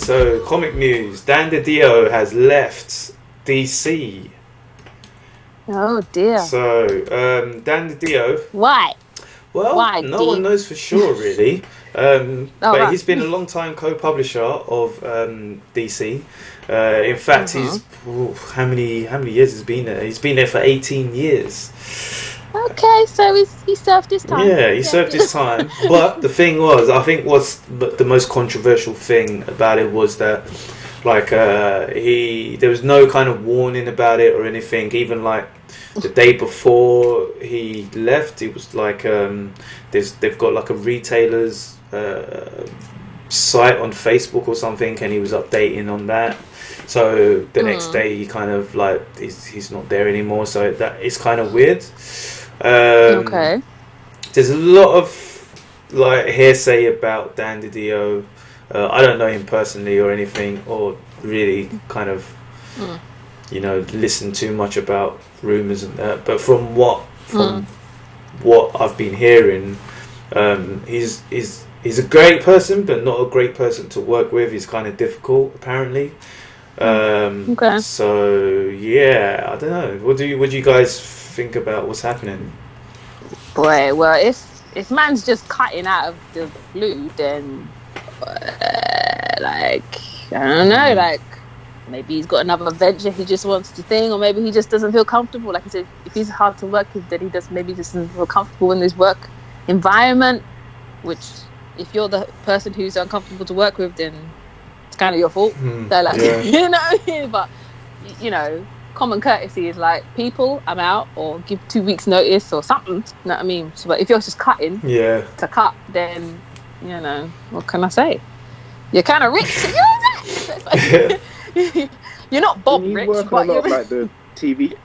So comic news: Dan DiDio has left DC. Oh dear. So Dan DiDio. Why? Well, Why, no one knows for sure, really. But right. he's been a long time co-publisher of DC. In fact, he's how many years has he been there? He's been there for 18 years. Okay, so he served his time. Yeah, he served his time. But the thing was, I think what's the most controversial thing about it was that, like, there was no kind of warning about it or anything. Even like the day before he left, it was like they've got like a retailer's site on Facebook or something, and he was updating on that. So the next day he kind of like he's not there anymore. So that it's kind of weird. Okay. There's a lot of like hearsay about Dan DiDio. I don't know him personally or anything, or really kind of listen too much about rumors and that. But from what I've been hearing, he's a great person, but not a great person to work with. He's kind of difficult, apparently. Okay. So yeah, I don't know. What do you guys think about what's happening? Boy, well, if man's just cutting out of the blue, then like I don't know, like maybe he's got another venture he just wants to thing, or maybe he just doesn't feel comfortable. Like I said, if he's hard to work with, then he doesn't feel comfortable in his work environment. Which, if you're the person who's uncomfortable to work with, then it's kind of your fault. So like, you know, but you know, common courtesy is like, people, I'm out, or give 2 weeks notice or something. You know what I mean? So, but if you're just cutting to cut, then you know, what can I say? You're kind of rich. You know what I'm You're not Bob rich, but you're like the TV.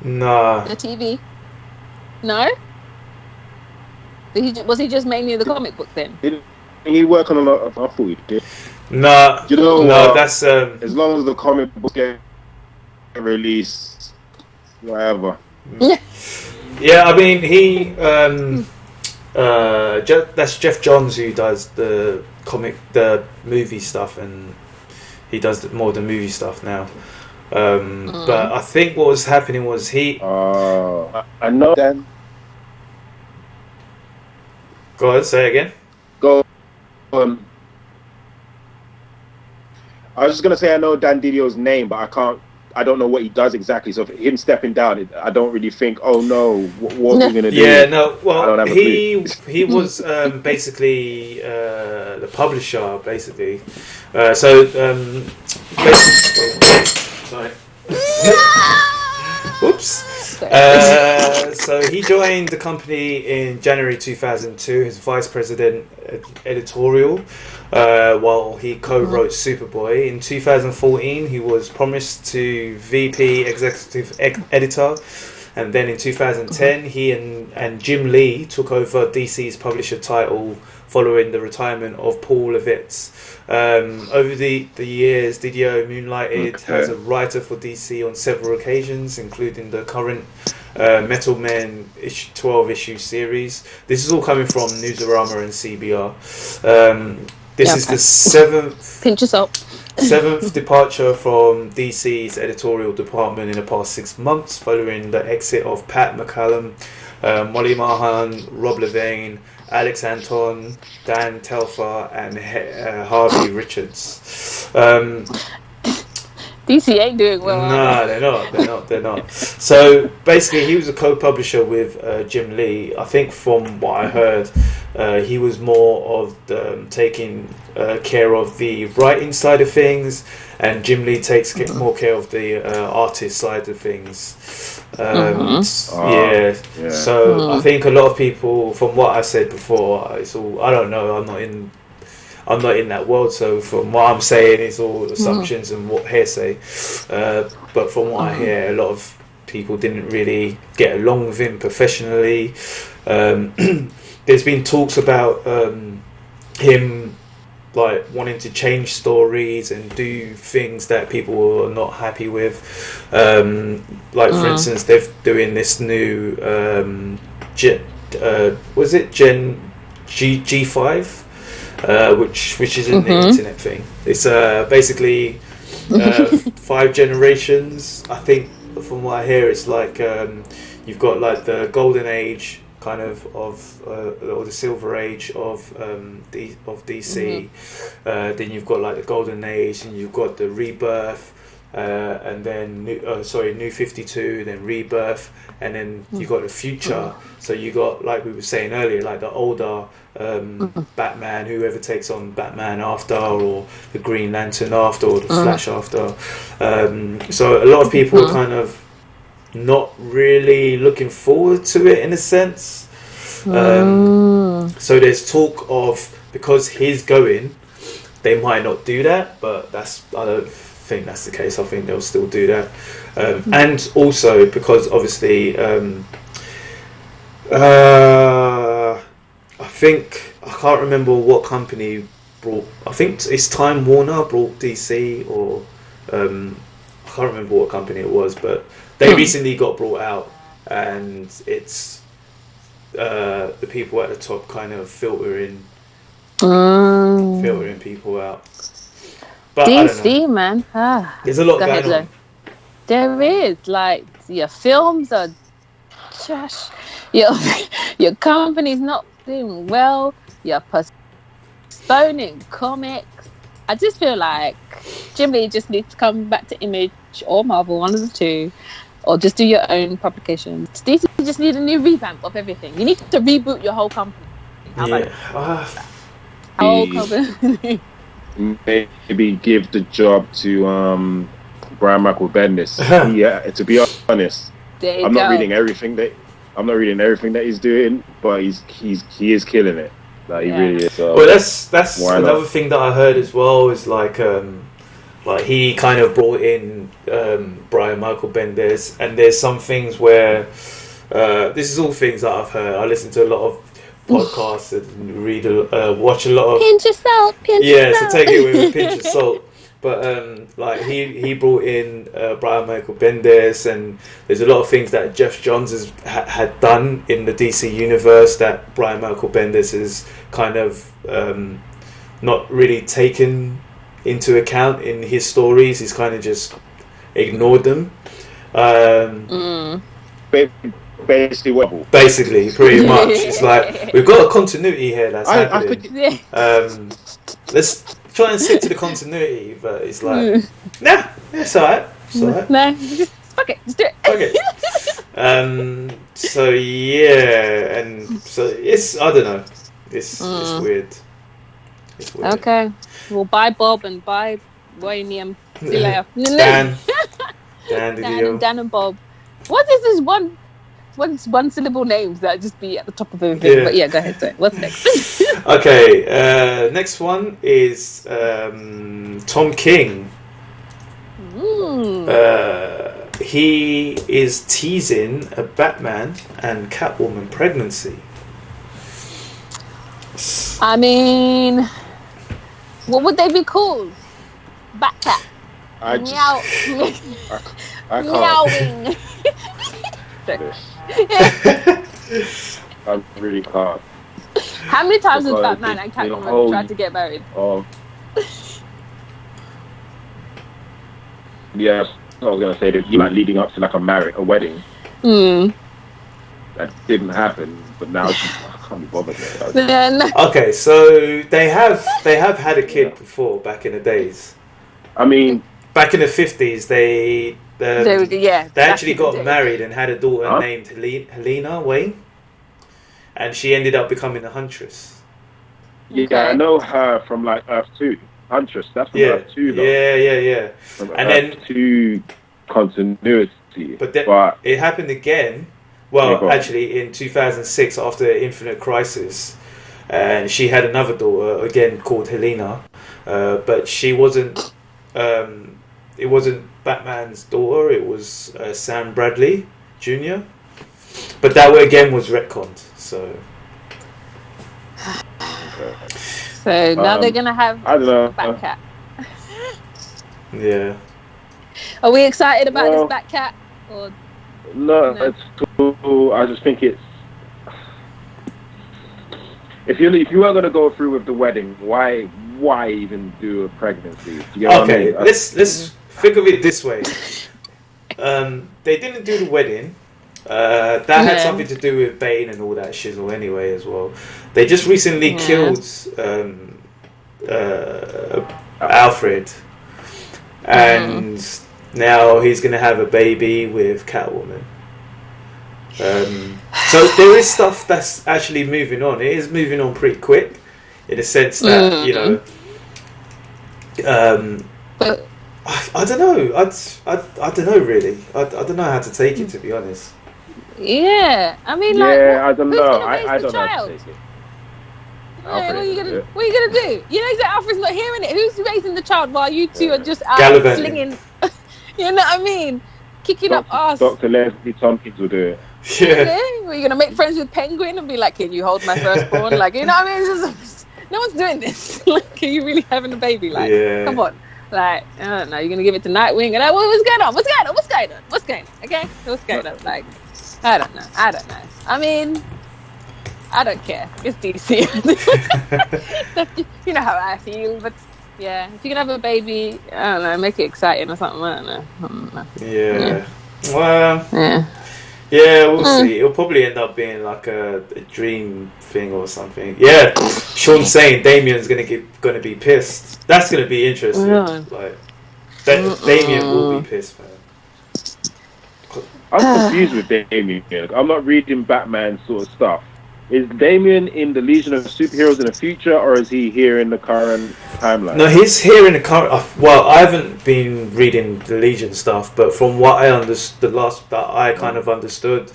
Nah. The TV. No. Was he just mainly the comic book then? He work on a lot of. I thought he did. Nah. You know, that's as long as the comic books get released, whatever. Yeah, I mean he. That's Jeff Johns who does the movie stuff, and he does more of the movie stuff now. But I think what was happening was he. I know Dan. Go ahead, say it again. Go. I was just gonna say I know Dan Didio's name, but I don't know what he does exactly. So for him stepping down, I don't really think, oh no, what's he gonna do? Yeah, no. Well, he was basically the publisher, basically. Sorry. Whoops. So he joined the company in January 2002 as vice president editorial, while he co-wrote Superboy. In 2014, he was promised to VP executive editor, and then in 2010, he and Jim Lee took over DC's publisher title following the retirement of Paul Levitz. Over the years, Didio moonlighted as a writer for DC on several occasions, including the current Metal Men 12-issue series. This is all coming from Newsarama and CBR. This is the seventh departure from DC's editorial department in the past 6 months, following the exit of Pat McCallum, Molly Mahan, Rob Levine, Alex Anton, Dan Telfer, and Harvey Richards. DC ain't doing well. No, they're not. So basically, he was a co-publisher with Jim Lee. I think from what I heard, he was more of taking care of the writing side of things, and Jim Lee takes more care of the artist side of things. So I think a lot of people, from what I said before, it's all, I don't know, I'm not in that world, so from what I'm saying, it's all assumptions and what hearsay. But from what I hear, a lot of people didn't really get along with him professionally. There's been talks about him like wanting to change stories and do things that people are not happy with. Like for instance, they're doing this new was it Gen G5? which isn't the internet thing. It's basically 5 generations. I think from what I hear, it's like you've got like the golden age kind of or the silver age of DC. Then you've got like the golden age, and you've got the rebirth, and then New 52, then rebirth, and then you got the future. So you got, like we were saying earlier, like the older Batman, whoever takes on Batman after, or the Green Lantern after, or the Flash after. So a lot of people are kind of not really looking forward to it in a sense. So there's talk of, because he's going, they might not do that, but I don't think that's the case. I think they'll still do that. And also because obviously I can't remember what company brought, I think it's Time Warner brought DC, or I can't remember what company it was, but they recently got brought out, and it's the people at the top kind of filtering people out. But DC, man. There's a lot going on. There is, like, your films are trash. Your company's not doing well. You're postponing comics. I just feel like Jimmy just needs to come back to Image or Marvel, one of the two, or just do your own publications. DC just need a new revamp of everything. You need to reboot your whole company. How about that? Whole company. Maybe give the job to Brian Michael Bendis. Yeah, to be honest, I'm not reading everything that he's doing, but he is killing it. Like, he really is. Well, that's another thing that I heard as well, is like he kind of brought in Brian Michael Bendis, and there's some things where this is all things that I've heard. I listen to a lot of podcasts and watch a lot of pinch of salt. So take it with a pinch of salt. But like he brought in Brian Michael Bendis, and there's a lot of things that Jeff Johns had done in the DC universe that Brian Michael Bendis is kind of not really taken into account in his stories. He's kind of just ignored them. Basically, pretty much. It's like, we've got a continuity here that's happening. Let's try and stick to the continuity, but it's like, nah, it's alright. Nah, fuck it, just do it. Fuck it. So yeah, and so it's, I don't know, it's weird. It's weird. Okay, well, bye Bob and bye William. See you later. Dan and Bob. What is this one syllable names that just be at the top of everything? Yeah. But yeah, go ahead. So what's next? Okay, next one is Tom King. He is teasing a Batman and Catwoman pregnancy. I mean, what would they be called? Batcat. I Meowing. I really can't. How many times has Batman and Catwoman tried to get married? Yeah, I was gonna say that like leading up to like a wedding. That didn't happen, but now I can't be bothered. Okay, so they have had a kid before, back in the days. I mean, back in the 50s, they actually got married and had a daughter named Helena Wayne, and she ended up becoming a Huntress. Yeah, okay. I know her from like Earth 2. Huntress, that's from Earth 2 though. Yeah. From and Earth then 2 continuity. But it happened again. Well, actually, in 2006, after Infinite Crisis, and she had another daughter again called Helena, but she wasn't. It wasn't Batman's daughter. It was Sam Bradley Jr. But that again was retconned. So. So now they're gonna have I don't know. Batcat. Yeah. Are we excited about this Batcat? Or no, it's cool. I just think it's. if you weren't going to go through with the wedding, why even do a pregnancy? Do you get what I mean? let's think of it this way. They didn't do the wedding. That had something to do with Bane and all that shizzle anyway as well. They just recently killed Alfred, and now he's going to have a baby with Catwoman. So there is stuff that's actually moving on. It is moving on pretty quick, in a sense that you know. I don't know. I don't know really. I don't know how to take it, to be honest. Yeah, I mean, I don't know. I don't know how to take it. What are you gonna do? You know that Alfred's not hearing it. Who's raising the child while you two are just out slinging? You know what I mean? Kicking up ass. Dr. Leslie Tompkins will do it. Yeah. Were you gonna make friends with Penguin and be like, "Can you hold my firstborn?" Like, you know what I mean? It's just, no one's doing this. Like, are you really having a baby? Like, come on. Like, I don't know. You're gonna give it to Nightwing and like, what's going on? Okay, what's going on? Like, I don't know. I mean, I don't care. It's DC. You know how I feel, but yeah, if you can have a baby, I don't know, make it exciting or something. I don't know. Yeah. Well. Yeah, we'll see. It'll probably end up being like a dream thing or something. Yeah, Sean's saying Damien's gonna be pissed. That's gonna be interesting. Like, Damien will be pissed, man. I'm confused with Damien. I'm not reading Batman sort of stuff. Is Damien in the Legion of Superheroes in the future, or is he here in the current timeline? No, he's here in the current. Well, I haven't been reading the Legion stuff, but from what I understood, the last that I kind of understood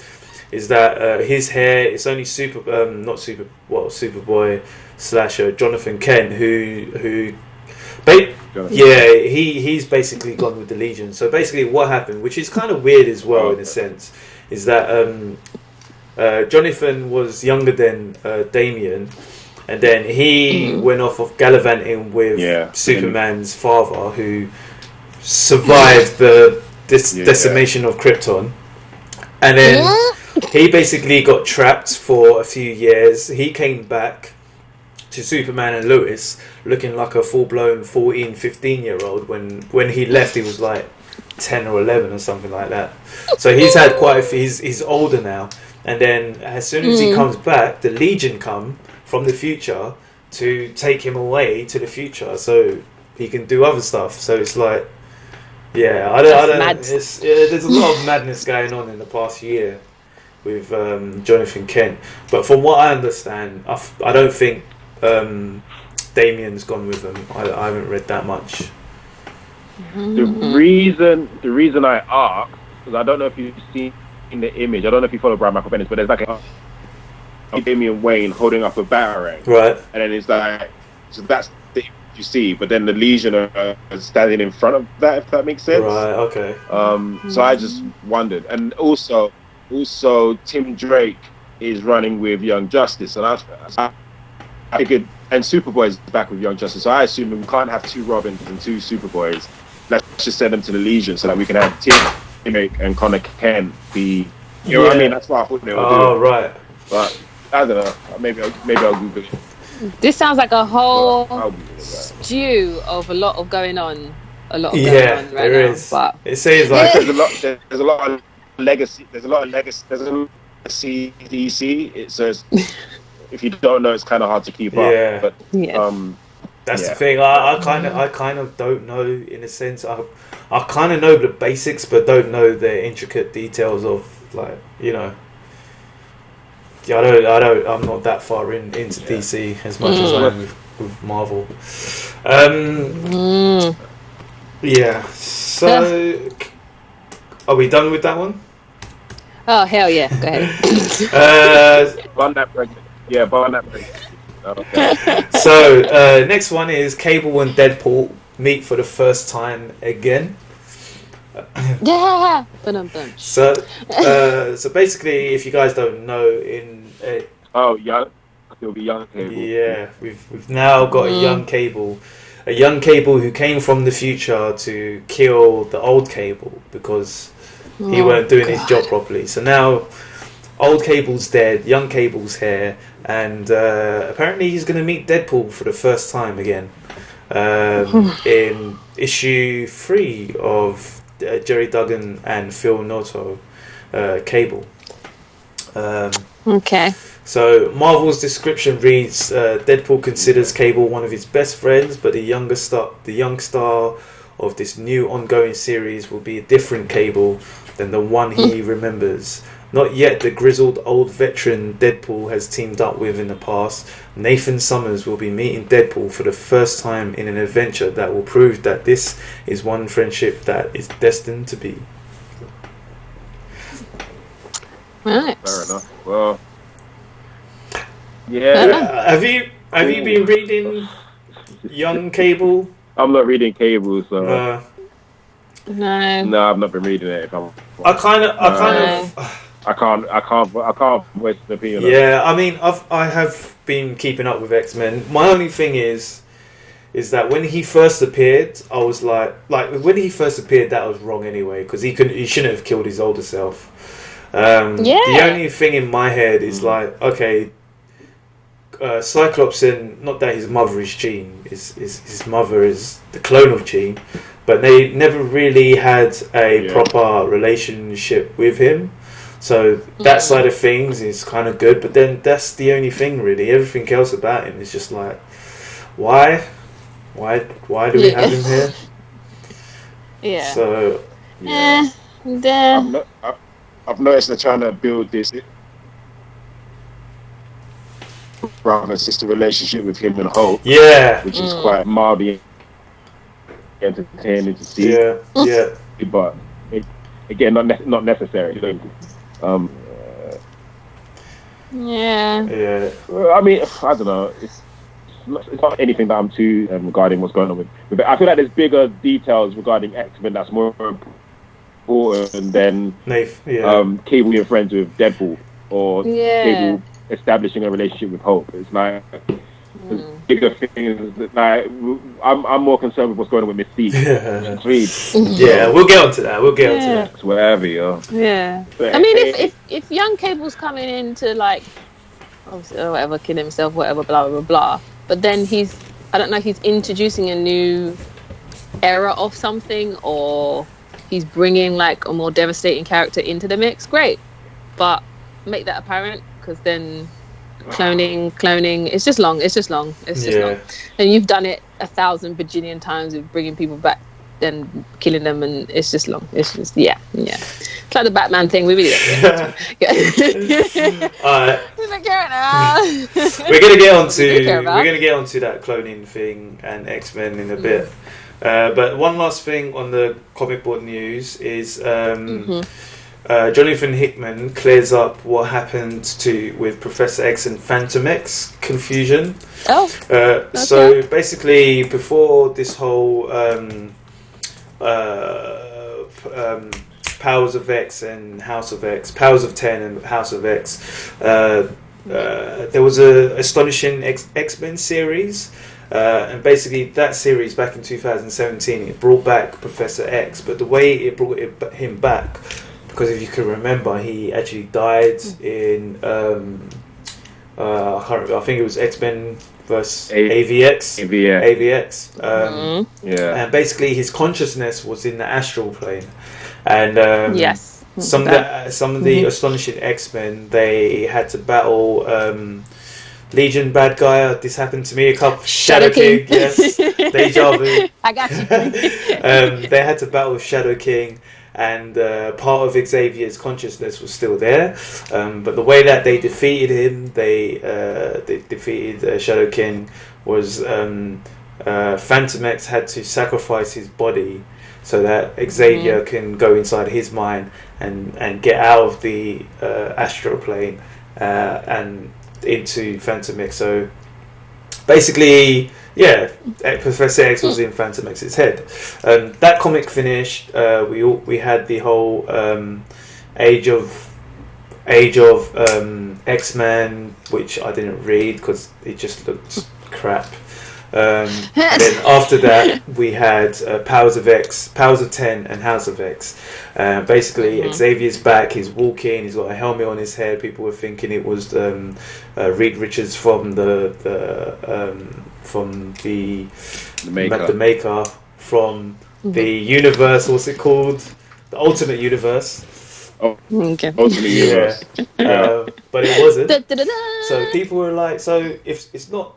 is that his hair is only Superboy / Jonathan Kent, who he's basically gone with the Legion. So basically, what happened, which is kind of weird as well in a sense, is that. Jonathan was younger than Damien, and then he went off of gallivanting with Superman's father, who survived the decimation of Krypton, and then he basically got trapped for a few years. He came back to Superman and Lois looking like a full-blown 14, 15-year-old. When he left, he was like 10 or 11 or something like that. So he's had quite a few. He's older now. And then as soon as he comes back, the Legion come from the future to take him away to the future so he can do other stuff. So it's like, I don't there's a lot of madness going on in the past year with Jonathan Kent. But from what I understand, I don't think Damien's gone with them. I haven't read that much. The reason I asked, because I don't know if you've seen in the image, I don't know if you follow Brian Michael Bendis, but there's like a Damian Wayne holding up a batarang, right? And then it's like, so that's the you see, but then the Legion are standing in front of that, if that makes sense. Right. Okay. So I just wondered, and also Tim Drake is running with Young Justice, and I figured, and Superboy is back with Young Justice, so I assume we can't have two Robins and two Superboys. Let's just send them to the Legion so that we can have Tim Drake and Connor Kent be, you know what I mean? That's what I thought they were doing. Oh, right. But I don't know. Maybe I'll Google it. This sounds like a whole stew of a lot of going on. Right now. Is. But it seems like there's a lot of legacy. There's a lot of legacy DC. So if you don't know, it's kind of hard to keep up. But that's the thing. I kind of don't know, in a sense. I kind of know the basics, but don't know the intricate details of, like, you know. Yeah, I'm not that far into DC as much as I am with Marvel. Yeah. So, are we done with that one? Oh, hell yeah! Go ahead. Burn that pregnant. Yeah, burn that pregnant. Okay. So, next one is Cable and Deadpool meet for the first time again. Yeah. So basically, if you guys don't know, it'll be young Cable. Yeah, we've now got a young Cable who came from the future to kill the old Cable because he weren't doing his job properly. So now old Cable's dead, young Cable's here, and apparently he's going to meet Deadpool for the first time again in issue 3 of Jerry Duggan and Phil Noto Cable. Okay. So Marvel's description reads: Deadpool considers Cable one of his best friends, but the young star of this new ongoing series will be a different Cable than the one he remembers. Not yet the grizzled old veteran Deadpool has teamed up with in the past. Nathan Summers will be meeting Deadpool for the first time in an adventure that will prove that this is one friendship that is destined to be. Right. Fair enough. Well, yeah. Have you been reading Young Cable? I'm not reading Cable, so No. no, I've not been reading it. I can't voice an opinion. Yeah, I mean, I have been keeping up with X-Men. My only thing is that when he first appeared, I was like when he first appeared, that was wrong anyway, because he shouldn't have killed his older self. The only thing in my head is like, okay, Cyclops, and not that his mother is Jean, his mother is the clone of Jean, but they never really had a proper relationship with him. So that side of things is kind of good, but then that's the only thing really. Everything else about him is just like, why do we have him here? Yeah. So I've noticed they're trying to build this brother and sister relationship with him and Hope. Yeah. Which is quite mildly entertaining to see. Yeah. But again, not necessary. Yeah. I mean, I don't know. It's not anything that I'm too regarding what's going on with it. I feel like there's bigger details regarding X-Men that's more important than Cable being friends with Deadpool or Cable establishing a relationship with Hope. It's like bigger things. Like I'm more concerned with what's going on with Mystique. Yeah, we'll get onto that. It's whatever, yo. Yeah. But I mean, if young Cable's coming in to like, or whatever, kill himself, whatever, blah blah blah. But then he's introducing a new era of something, or he's bringing like a more devastating character into the mix. Great, but make that apparent, because then cloning, it's just long. And you've done it 1,000 bajillion times with bringing people back, then killing them, and it's just long. It's just It's like the Batman thing. We really don't Alright. We're gonna get onto that cloning thing and X-Men in a bit. But one last thing on the comic book news is Jonathan Hickman clears up what happened with Professor X and Fantomex confusion. Okay. So basically, before this whole Powers of X and House of X, Powers of 10 and House of X, there was a Astonishing X-Men series. And basically that series back in 2017, it brought back Professor X, but the way it brought him back, because if you can remember, he actually died in I can't remember, I think it was X-Men vs AVX. And basically his consciousness was in the astral plane, and some of the Astonishing X-Men, they had to battle Legion bad guy. This happened to me a couple. Shadow King. Yes, deja vu. I got you. They had to battle Shadow King, and part of Xavier's consciousness was still there. But the way that they defeated him, they defeated Shadow King, was Fantomex had to sacrifice his body so that Xavier can go inside his mind and get out of the astral plane and into Fantomex. So basically, Professor X was in Fantomex's head. That comic finished. We had the whole Age of X-Men, which I didn't read because it just looked crap. And then after that, we had Powers of 10, and House of X. Basically, Xavier's back. He's walking. He's got a helmet on his head. People were thinking it was Reed Richards from the maker from the universe. What's it called? The Ultimate Universe. Oh, okay. Ultimate Universe. But it wasn't. So people were like, so if it's not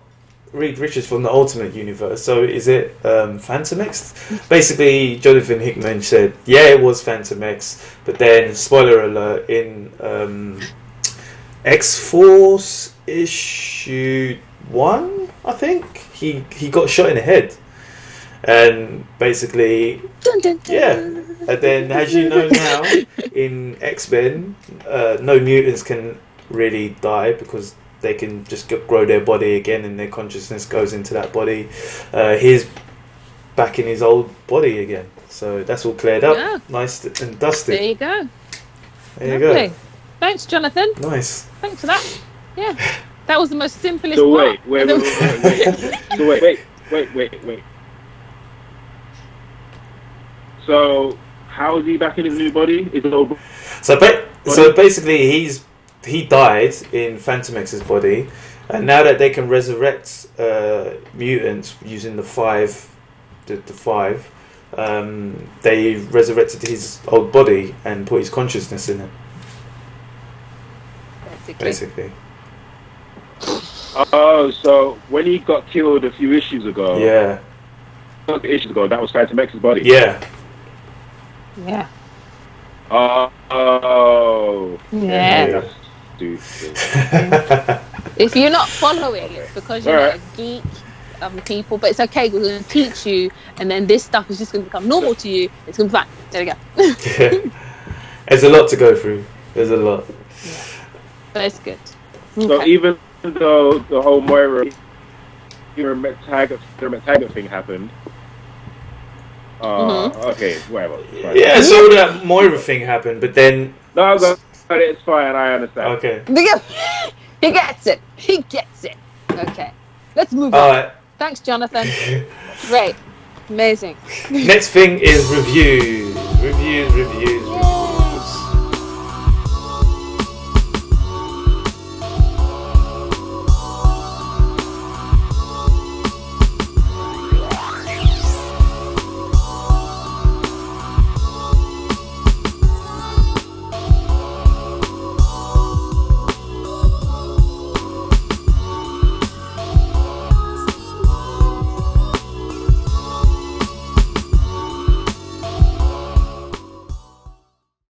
Reed Richards from the Ultimate Universe, so is it Fantomex? Basically, Jonathan Hickman said, yeah, it was Fantomex, but then, spoiler alert, in X-Force issue 1, I think, he got shot in the head. And basically, yeah. And then, as you know now, in X-Men, no mutants can really die because they can just grow their body again, and their consciousness goes into that body. He's back in his old body again, so that's all cleared up, nice and dusty. There you go. There you go. Thanks, Jonathan. Nice. Thanks for that. Yeah, that was the most simplest. So part. wait. So how is he back in his new body? So basically, he died in Fantomex's body, and now that they can resurrect mutants using the five, they resurrected his old body and put his consciousness in it. Basically. Oh, so when he got killed a few issues ago, that was Fantomex's body. Yeah. Oh. Yeah. If you're not following, it's because you're not a geek people, but it's okay. We're going to teach you, and then this stuff is just going to become normal to you. It's going to be fine. There we go. There's a lot to go through. There's a lot. Yeah. But it's good. So even though the whole Moira McTaggart thing happened, okay, whatever. Yeah, so that Moira thing happened, but then it's fine. I understand. Okay. He gets it. Okay, let's move on. Right. Thanks, Jonathan. Great, amazing. Next thing is reviews.